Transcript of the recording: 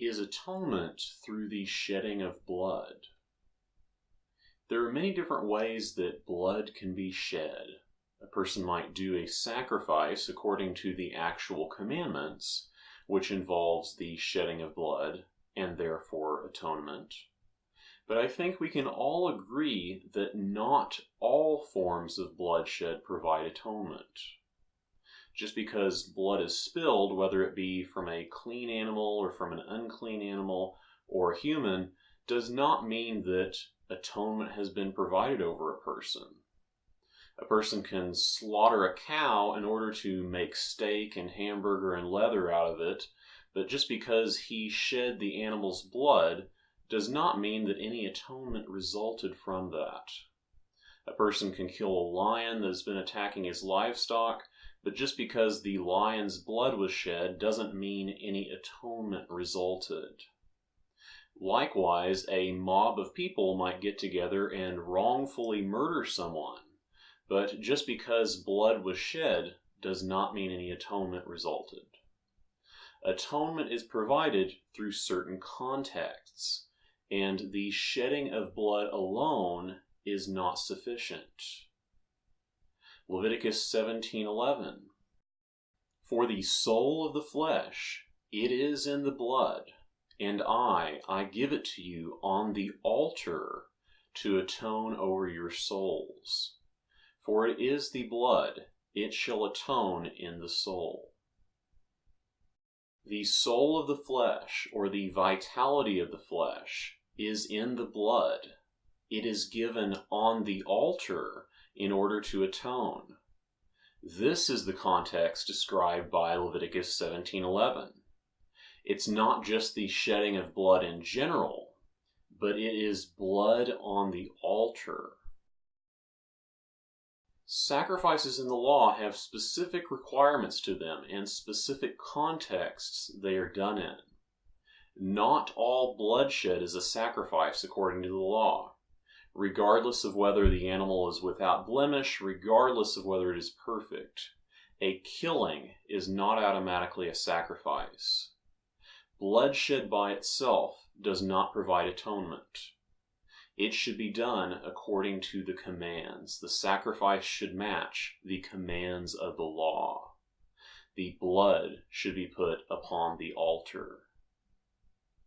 Is atonement through the shedding of blood? There are many different ways that blood can be shed. A person might do a sacrifice according to the actual commandments, which involves the shedding of blood, and therefore atonement. But I think we can all agree that not all forms of bloodshed provide atonement. Just because blood is spilled, whether it be from a clean animal or from an unclean animal or a human, does not mean that atonement has been provided over a person. A person can slaughter a cow in order to make steak and hamburger and leather out of it, but just because he shed the animal's blood does not mean that any atonement resulted from that. A person can kill a lion that has been attacking his livestock, but just because the lion's blood was shed doesn't mean any atonement resulted. Likewise, a mob of people might get together and wrongfully murder someone, but just because blood was shed does not mean any atonement resulted. Atonement is provided through certain contexts, and the shedding of blood alone is not sufficient. Leviticus 17:11. For the soul of the flesh, it is in the blood, and I give it to you on the altar to atone over your souls. For it is the blood, it shall atone in the soul. The soul of the flesh, or the vitality of the flesh, is in the blood. It is given on the altar in order to atone. This is the context described by Leviticus 17:11. It's not just the shedding of blood in general, but it is blood on the altar. Sacrifices in the law have specific requirements to them and specific contexts they are done in. Not all bloodshed is a sacrifice according to the law. Regardless of whether the animal is without blemish, regardless of whether it is perfect, a killing is not automatically a sacrifice. Bloodshed by itself does not provide atonement. It should be done according to the commands. The sacrifice should match the commands of the law. The blood should be put upon the altar.